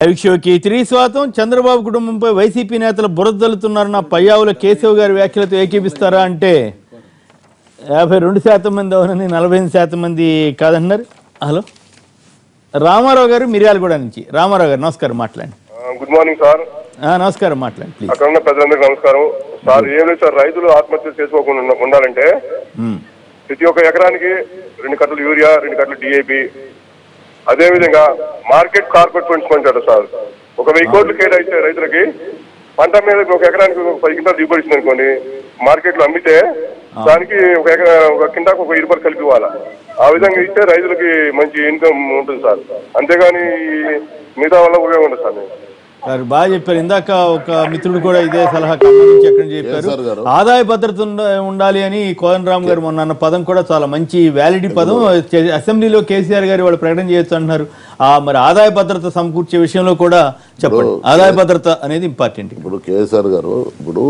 ఐక్షోకి తిరిగి స్వాగతం. చంద్రబాబు కుటుంబంపై వైసీపీ నేతలు బురదలుతున్నారన్న పయ్యావుల కేశవ్ గారి వ్యాఖ్యలతో ఏకీపిస్తారా అంటే 52% మంది అవునని 45% మంది కాదన్నారు. హలో రామారావు గారు మిర్యాలగూడ నుంచి. రామారావు గారు నమస్కారం, మాట్లాడండి. Good morning sir. నమస్కారం, మాట్లాడండి ప్లీజ్. అక్కడ ఉన్న ప్రజలందరికీ నమస్కారం సార్. ఏం లేదు సార్, రైతులు ఆత్మహత్య చేసుకోకుండా ఉండాలంటే ప్రతి ఒక్క ఎకరానికి 2 కట్టలు యూరియా, 2 కట్టలు డిఏపి, అదేవిధంగా మార్కెట్ కార్పొరేట్ ఫండ్స్ పంచారు సార్. ఒక 1000 కోట్లు కేటాయిస్తే రైతులకి పంట మీద ఒక ఎకరానికి 10 క్వింటాలు దిగుబడి ఇచ్చింది అనుకోండి, మార్కెట్ లో అమ్మితే దానికి ఒక కింటాకు ఒక 20 రూపాయలు కలిపి ఇవ్వాలా. ఆ విధంగా ఇస్తే రైతులకి మంచి ఇన్కమ్ ఉంటుంది సార్. అంతేగాని మిగతా వల్ల ఉపయోగం ఉంటుంది సార్. సార్ బాగా చెప్పారు. ఇందాక ఒక మిత్రుడు కూడా ఇదే సలహా నుంచి ఎక్కడి నుంచి చెప్పారు, ఆదాయ భద్రత ఉండాలి అని. కోదండరామ్ గారు మొన్న అన్న పదం కూడా చాలా మంచి వ్యాలిడి పదం. అసెంబ్లీలో కేసీఆర్ గారు వాళ్ళు ప్రకటన చేయొచ్చు అంటున్నారు. మరి ఆదాయ భద్రత సమకూర్చే విషయంలో కూడా చెప్పండి. ఆదాయ భద్రత అనేది ఇంపార్టెంట్. ఇప్పుడు కేసీఆర్ గారు, ఇప్పుడు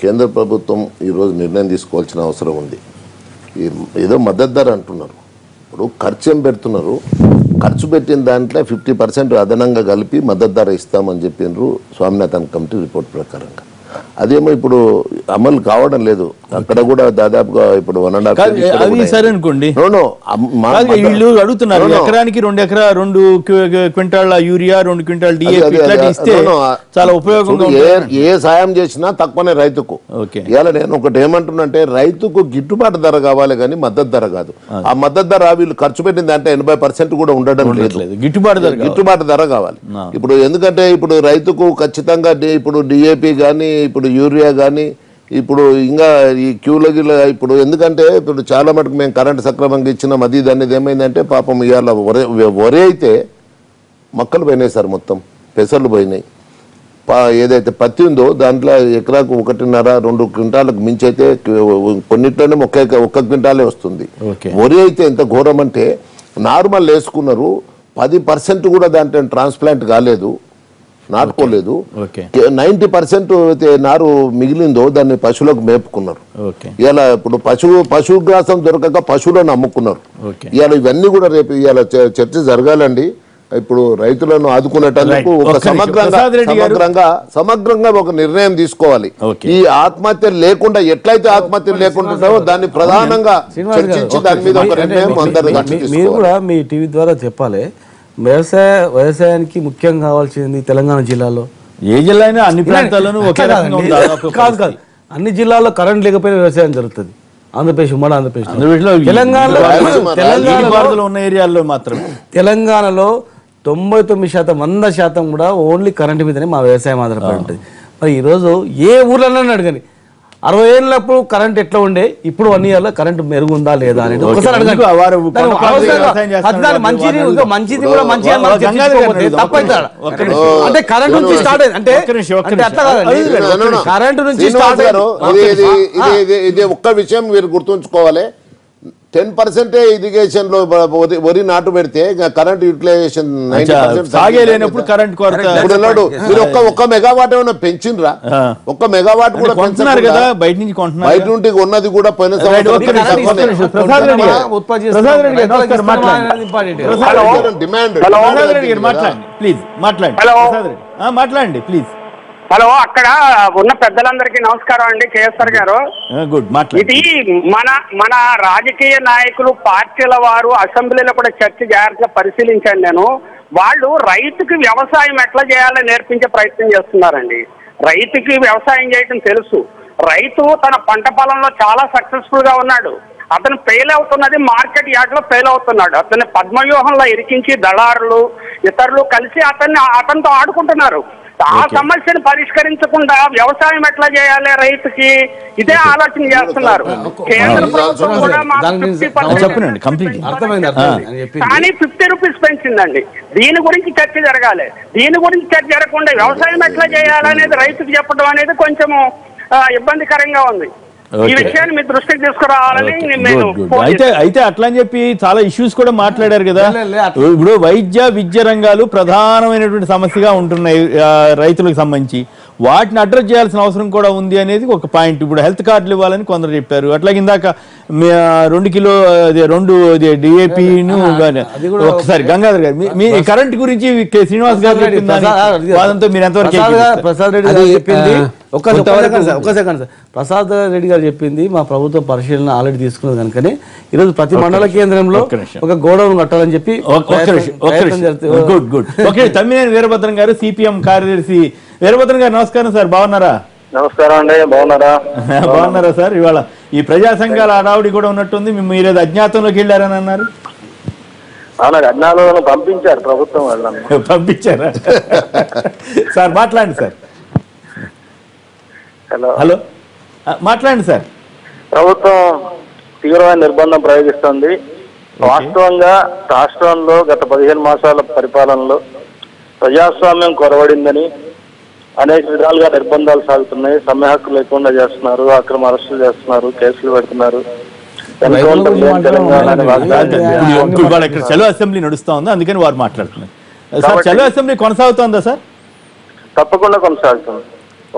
కేంద్ర ప్రభుత్వం ఈరోజు నిర్ణయం తీసుకోవాల్సిన అవసరం ఉంది. ఏదో మద్దతు ధర అంటున్నారు, ఇప్పుడు ఖర్చు ఏం పెడుతున్నారు? ఖర్చు పెట్టిన దాంట్లో 50% అదనంగా కలిపి మద్దతు ధర ఇస్తామని చెప్పినారు స్వామినాథన్ కమిటీ రిపోర్ట్ ప్రకారంగా. అదేమో ఇప్పుడు అమలు కావడం లేదు. అక్కడ కూడా దాదాపుగా ఇప్పుడు 1.5 సరే అనుకోండి. వీళ్ళు అడుగుతున్నారు ఎకరానికి 2 క్వింటాల యూరియా, 2 క్వింటాల డిఏపి ఇస్తే చాలా ఉపయోగంగా. ఏ సాయం చేసినా తక్కువనే రైతుకు. ఇవాళ నేను ఒకటి ఏమంటున్నంటే, రైతుకు గిట్టుబాటు ధర కావాలి కానీ మద్దతు ధర కాదు. ఆ మద్దతు ధర వీళ్ళు ఖర్చు పెట్టిన దాంట్లో 80% కూడా ఉండడం లేదు. గిట్టుబాటు ధర కావాలి. ఇప్పుడు ఎందుకంటే ఇప్పుడు రైతుకు ఖచ్చితంగా ఇప్పుడు డిఏపి కానీ, ఇప్పుడు యూరియా కానీ, ఇప్పుడు ఇంకా ఈ క్యూలగిల, ఇప్పుడు ఎందుకంటే ఇప్పుడు చాలా మటుకు మేము కరెంట్ సక్రమంగా ఇచ్చినాం. అది అనేది ఏమైందంటే పాపం ఇవాళ వరి అయితే మొక్కలు పోయినాయి సార్, మొత్తం పెసర్లు పోయినాయి. ఏదైతే పత్తి ఉందో దాంట్లో ఎకరాకు 1.5-2 క్వింటాలకు మించి అయితే కొన్నిట్లోనే 1 క్వింటాలే వస్తుంది. వరి అయితే ఎంత ఘోరం అంటే నార్మల్ వేసుకున్నారు, 10% కూడా దాంట్లో ట్రాన్స్ప్లాంట్ కాలేదు, నాటుకోలేదు. 90% అయితే నారు మిగిలిందో దాన్ని పశువులకు మేపుకున్నారు. ఇలా ఇప్పుడు పశుగ్రాసం దొరకక పశువులను అమ్ముకున్నారు. ఇవాళ ఇవన్నీ కూడా రేపు ఇవాళ చర్చ జరగాలండి. ఇప్పుడు రైతులను ఆదుకునేటందుకు ఒక సమగ్రంగా ఒక నిర్ణయం తీసుకోవాలి. ఈ ఆత్మహత్యలు లేకుండా ఎట్లయితే ఆత్మహత్యలు లేకుండా దాన్ని ప్రధానంగా చర్చించి దాని మీద ఒక నిర్ణయం మీరు కూడా మీ టీవీ ద్వారా చెప్పాలి. వ్యవసాయానికి ముఖ్యం కావాల్సింది తెలంగాణ జిల్లాలో, ఏ జిల్లా అయినా అన్ని ప్రాంతాల్లోనూ కాదు అన్ని జిల్లాల్లో కరెంట్ లేకపోయినా వ్యవసాయం జరుగుతుంది. ఆంధ్రప్రదేశ్, ఉమ్మడి ఆంధ్రప్రదేశ్, తెలంగాణలో ఉన్న ఏరియాల్లో మాత్రమే. తెలంగాణలో 99% 100% కూడా ఓన్లీ కరెంటు మీదనే మా వ్యవసాయం ఆధారపడి ఉంటుంది. మరి ఈరోజు ఏ ఊర్లో అడగని 60 ఏళ్ళప్పుడు కరెంట్ ఎట్లా ఉండే, ఇప్పుడు 1 ఇయర్ లో కరెంట్ మెరుగుందా లేదా అనేది ఒకసారి అడగండి. మంచిది కూడా మంచి అంటే కరెంట్ నుంచి స్టార్ట్ అయింది అంటే కరెంట్ నుంచి స్టార్ట్ ఇది ఒక్క విషయం మీరు గుర్తుంచుకోవాలి. 10% ఇరిగేషన్ లో వరి నాటు పెడితే కరెంట్ యూటిలైజేషన్ 90%. కరెంట్ మీరు ఒక్క మెగావాట్ ఏమైనా పెంచిండ్రా? ఒక్క మెగావాట్ కూడా పెంచున్నారు కదా, బయట నుండి ఉన్నది కూడా పోయిన మాట్లాడండి ప్లీజ్. హలో, అక్కడ ఉన్న పెద్దలందరికీ నమస్కారం అండి. కేఎస్ఆర్ గారు, ఇది మన రాజకీయ నాయకులు, పార్టీల వారు అసెంబ్లీలో కూడా చర్చ జాగ్రత్తగా పరిశీలించాను నేను. వాళ్ళు రైతుకి వ్యవసాయం ఎట్లా చేయాలో నేర్పించే ప్రయత్నం చేస్తున్నారండి. రైతుకి వ్యవసాయం చేయటం తెలుసు. రైతు తన పంట పొలంలో చాలా సక్సెస్ఫుల్ గా ఉన్నాడు. అతను ఫెయిల్ అవుతున్నది మార్కెట్ యార్డ్ లో ఫెయిల్ అవుతున్నాడు. అతన్ని పద్మవ్యూహంలో ఇరికించి దళారులు ఇతరులు కలిసి అతనితో ఆడుకుంటున్నారు. ఆ సమస్యను పరిష్కరించకుండా వ్యవసాయం ఎట్లా చేయాలి రైతుకి, ఇదే ఆలోచన చేస్తున్నారు. కేంద్ర ప్రభుత్వం కూడా కానీ 50 రూపీస్ పెంచిందండి. దీని గురించి చర్చ జరగాలి. దీని గురించి చర్చ జరగకుండా వ్యవసాయం ఎట్లా చేయాలనేది రైతుకి చెప్పడం అనేది కొంచెము ఇబ్బందికరంగా ఉంది. ఈ విషయాన్ని మీ దృష్టికి తీసుకురావాలని అయితే అట్లా అని చెప్పి చాలా ఇష్యూస్ కూడా మాట్లాడారు కదా. ఇప్పుడు విద్య రంగాలు ప్రధానమైనటువంటి సమస్యగా ఉంటున్నాయి రైతులకు సంబంధించి. వాటిని అడ్రస్ చేయాల్సిన అవసరం కూడా ఉంది అనేది ఒక పాయింట్. ఇప్పుడు హెల్త్ కార్డులు ఇవ్వాలని కొందరు చెప్పారు. అట్లాగే ఇందాక 2 కిలో డిఏపిను ఒకసారి గంగాధర్ గారు మీ కరెంట్ గురించి శ్రీనివాస్ గారు వాదంతో మీరు ఎంతవరకు? ప్రసాద్ రెడ్డి గారు చెప్పింది ఒక్క సెకండ్ సార్. ప్రసాద్ రెడ్డి గారు చెప్పింది మా ప్రభుత్వ పరిశీలన ఆల్రెడీ తీసుకున్నది కనుకనే ఈరోజు ప్రతి మండల కేంద్రంలో ఒక గోడౌన్ కట్టాలని చెప్పి good good. Okay, Tammineni Veerabhadram గారు సిపిఎం కార్యదర్శి. వీరభద్రం గారు నమస్కారం సార్, బాగున్నారా? నమస్కారం అండి, బాగున్నారా? బాగున్నారా సార్? ఇవాళ ఈ ప్రజా సంఘాల అడావుడి కూడా ఉన్నట్టుంది. మీరేదో అజ్ఞాతంలోకి వెళ్ళారని అన్నారు. అజ్ఞాతంలో పంపించారు ప్రభుత్వం వాళ్ళని. పంపించారా సార్? మాట్లాడండి సార్. హలో, మాట్లాడండి సార్. ప్రభుత్వం తీవ్రమైన నిర్బంధం ప్రయోగిస్తుంది. వాస్తవంగా రాష్ట్రంలో గత 15 మాసాల పరిపాలనలో ప్రజాస్వామ్యం కొరవడిందని అనేక విధాలుగా నిర్బంధాలు సాగుతున్నాయి. సమ్మె హక్కు లేకుండా చేస్తున్నారు, అక్రమ అరెస్టులు చేస్తున్నారు, కేసులు పెడుతున్నారు. చలో అసెంబ్లీ నడుస్తా ఉంది, అందుకని వారు మాట్లాడుతున్నారు. చలో అసెంబ్లీ కొనసాగుతుందా సార్? తప్పకుండా కొనసాగుతుంది.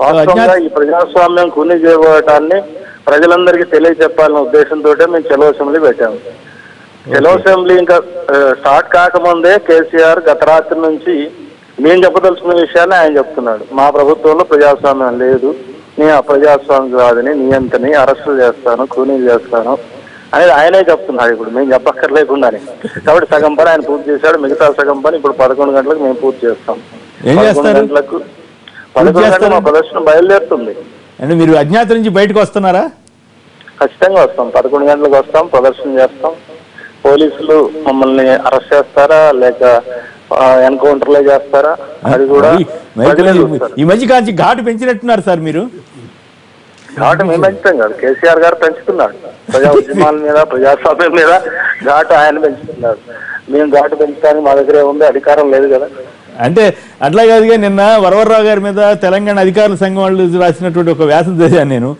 వాస్తవంగా ఈ ప్రజాస్వామ్యం కూని చేయబోవటాన్ని ప్రజలందరికీ తెలియజెప్పాలనే ఉద్దేశంతో మేము చలో అసెంబ్లీ పెట్టాము. చలో అసెంబ్లీ ఇంకా స్టార్ట్ కాకముందే కేసీఆర్ గత రాత్రి నుంచి మేము చెప్పదలుచుకున్న విషయాన్ని ఆయన చెప్తున్నాడు. మా ప్రభుత్వంలో ప్రజాస్వామ్యం లేదు, నేను అప్రజాస్వామికవాదిని, నియంతని, అరెస్టులు చేస్తాను, కూనీలు చేస్తాను అనేది ఆయనే చెప్తున్నాడు. ఇప్పుడు మేము చెప్పక్కర్లేకుండానే. కాబట్టి సగం పని ఆయన పూర్తి చేశాడు, మిగతా సగం పని ఇప్పుడు 11 గంటలకు మేము పూర్తి చేస్తాం. 11 గంటలకు మా ప్రదర్శన బయలుదేరుతుంది. అంటే మీరు అజ్ఞాత నుంచి బయటకు వస్తున్నారా? ఖచ్చితంగా వస్తాం. 11 గంటలకు వస్తాం, ప్రదర్శన చేస్తాం. పోలీసులు మమ్మల్ని అరెస్ట్ చేస్తారా లేక ఎన్కౌంటర్లే చేస్తారా అది కూడా ఈ మధ్య కాంచి ఘాటు పెంచినట్టున్నారు సార్ మీరు. ఘాటు మేము పెంచుతాం కాదు, కేసీఆర్ గారు పెంచుతున్నాడు. ప్రజా ఉద్యమాల మీద, ప్రజాస్వామ్యం మీద ఘాటు ఆయన పెంచుతున్నాడు. మేము ఘాటు పెంచడానికి మా దగ్గరే ఉంది, అధికారం లేదు కదా. అంటే అట్లా కాదుగా, నిన్న వరవరరావు గారి మీద తెలంగాణ అధికారుల సంఘం వాళ్ళు రాసినటువంటి ఒక వ్యాసం చదివాను నేను.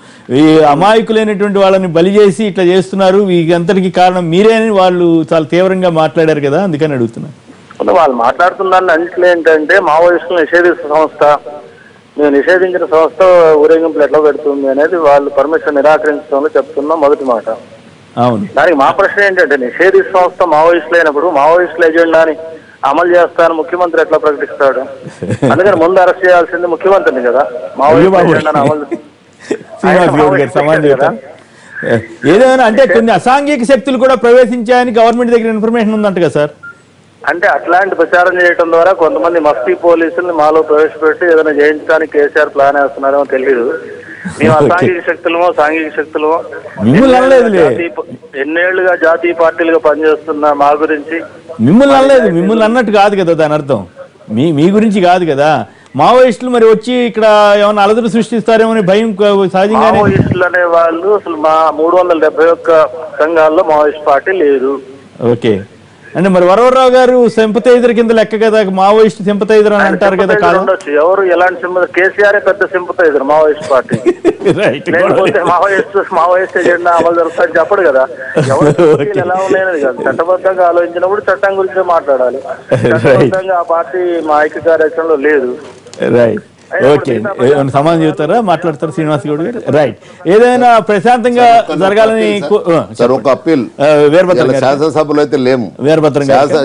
ఈ అమాయకులైనటువంటి వాళ్ళని బలి చేసి ఇట్లా చేస్తున్నారు, ఈ అంతటికి కారణం మీరే అని వాళ్ళు చాలా తీవ్రంగా మాట్లాడారు కదా, అందుకని అడుగుతున్నాను. వాళ్ళు మాట్లాడుతున్నారని అంట్లో ఏంటంటే మావోయిస్టులు నిషేధిస్తున్న సంస్థ, మేము నిషేధించిన సంస్థ ఊరేగింపులు ఎట్లా పెడుతుంది అనేది వాళ్ళు పర్మిషన్ నిరాకరించడంలో చెప్తున్న మొదటి మాట. అవును, దానికి మా ప్రశ్న ఏంటంటే నిషేధిత సంస్థ మావోయిస్టులు అయినప్పుడు మావోయిస్టుల ఎజెండాని అమలు చేస్తాను ముఖ్యమంత్రి ఎట్లా ప్రకటిస్తాడు? అందుకని ముందు అరెస్ట్ చేయాల్సింది ముఖ్యమంత్రిని కదా. ఏదైనా అంటే కొన్ని అసాంఘిక శక్తులు కూడా ప్రవేశించాయని గవర్నమెంట్ దగ్గర ఇన్ఫర్మేషన్ ఉందంట కదా సార్. అంటే అట్లాంటి ప్రచారం చేయడం ద్వారా కొంతమంది మస్తి పోలీసుల్ని మాలో ప్రవేశపెట్టి ఏదైనా చేయించడానికి కేసీఆర్ ప్లాన్ వేస్తున్నారేమో తెలియదు. మేము అసాంఘిక శక్తులమో సాంఘిక శక్తులమో ఎన్నేళ్లుగా జాతీయ పార్టీలుగా పనిచేస్తున్న మా గురించి మిమ్మల్ని అనలేదు. మిమ్మల్ని అన్నట్టు కాదు కదా దాని అర్థం, మీ గురించి కాదు కదా. మావోయిస్టులు మరి వచ్చి ఇక్కడ ఏమైనా అలజడి సృష్టిస్తారేమో అని భయం సహజంగా. మావోయిస్టులు అనే వాళ్ళు అసలు మా 371 సంఘాల్లో మావోయిస్ట్ పార్టీ లేదు. ఓకే, అంటే మరి వరవరరావు గారు సింపథైజర్ కింద లెక్క కదా, మావోయిస్ట్ సింపథైజర్ అని అంటారు కదా. ఎవరు ఎలాంటి సింపథైజర్? కేసీఆర్ పెద్ద సింపథైజర్ మావోయిస్ట్ పార్టీ. లేకపోతే మావోయిస్ట్ ఎజెండా అమలు జరుగుతుందని చెప్పడు కదా. ఎవరు ఎలా ఉన్నాయనేది కాదు, చట్టబద్ధంగా ఆలోచించినప్పుడు చట్టం గురించి మాట్లాడాలి. చట్టబద్ధంగా ఆ పార్టీ మా ఐక్య కార్యాచరణలో లేదు. Right, okay. సమాధానం చెబుతారా, మాట్లాడతారు శ్రీనివాస్ గౌడ్ గారు? రైట్, ఏదైనా ప్రశాంతంగా జరగాలని ఒక అప్పీల్ శాసనసభలో అయితే లేము.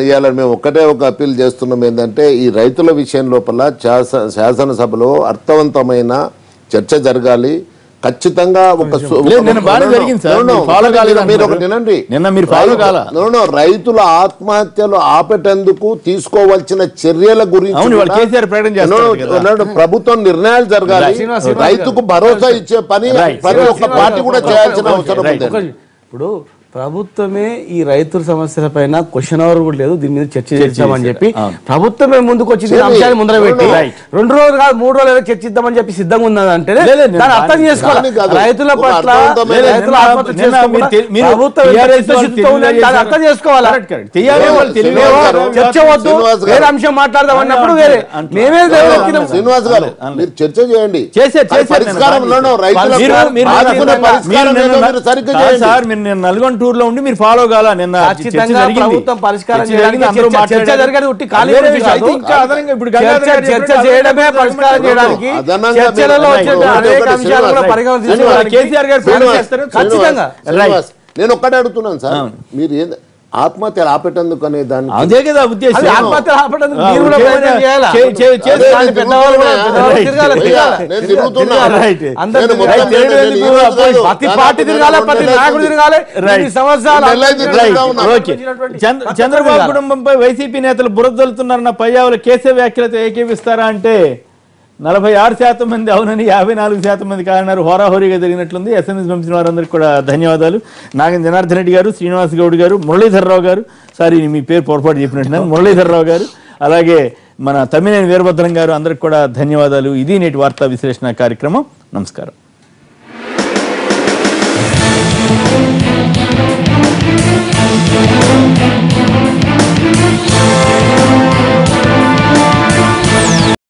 ఇవాళ మేము ఒక్కటే ఒక అప్పీల్ చేస్తున్నాం, ఏంటంటే ఈ రైతుల విషయం లోపల శాసనసభలో అర్థవంతమైన చర్చ జరగాలి. ఖచ్చితంగా రైతుల ఆత్మహత్యలు ఆపేటందుకు తీసుకోవాల్సిన చర్యల గురించి ప్రభుత్వం నిర్ణయాలు జరగాలి. రైతుకు భరోసా ఇచ్చే పని ప్రతి ఒక్క పార్టీ కూడా చేయాల్సిన అవసరం ఉంది. ఇప్పుడు ప్రభుత్వమే ఈ రైతుల సమస్యల పైన క్వశ్చన్ అవర్ కూడా లేదు, దీని మీద చర్చ చేద్దామని చెప్పి ప్రభుత్వమే ముందుకు వచ్చి అంశాన్ని ముందర పెట్టి 2 రోజులు కాదు 3 రోజులు చర్చిద్దామని చెప్పి సిద్ధంగా ఉన్నదంటే దాన్ని అర్థం చేసుకోవాలి. రైతుల పట్ల రైతుల ఆత్మహత్య అర్థం చేసుకోవాలి. చర్చ వద్దు, వేరే అంశం మాట్లాడదాం అన్నప్పుడు వేరే మేమే శ్రీనివాస్ గారు మీరు చర్చ చేయండి. నల్గొండ టూర్ లో ఉండి మీరు ఫాలో కాల. నిన్న ఖచ్చితంగా ప్రభుత్వం పరిష్కారం చర్చ జరిగింది. చర్చ చేయడమే పరిష్కారం చేయడానికి చర్చలలో అనేక అంశాలు కూడా పరిగణన తీసుకోవడానికి కేసీఆర్ గారు ఖచ్చితంగా. నేను ఒక్కటే అడుగుతున్నాను సార్, మీరు ఏంది ఆత్మహత్యలు ఆపేటందుకు అనే దాన్ని అదే కదా ఉద్దేశం. ఆత్మహత్యలు ఆపేటందుకు మీరు కూడా ప్రయత్నం చేయాలా? పెద్దవాళ్ళు కూడా ప్రతి పార్టీ తిరగాలి, ప్రతి నాయకుడు తిరగాలి. చంద్రబాబు కుటుంబంపై వైసీపీ నేతలు బురదలుతున్నారన్న పయ్యావుల కేసీ వ్యాఖ్యలతో ఏకీపిస్తారా అంటే 46% మంది అవునని, 54% మంది కాదన్నారు. హోరాహోరీగా జరిగినట్లుంది. SMS పంపిన వారందరికీ కూడా ధన్యవాదాలు. నాగన్ జనార్దన్ రెడ్డి గారు, శ్రీనివాస్ గౌడ్ గారు, మురళీధర్రావు గారు, సారీ మీ పేరు పొరపాటు చెప్పినట్టున్నాను, మురళీధర్రావు గారు, అలాగే మన తమ్మినేని వీరభద్రం గారు, అందరికి కూడా ధన్యవాదాలు. ఇది నేటి వార్తా విశ్లేషణ కార్యక్రమం. నమస్కారం.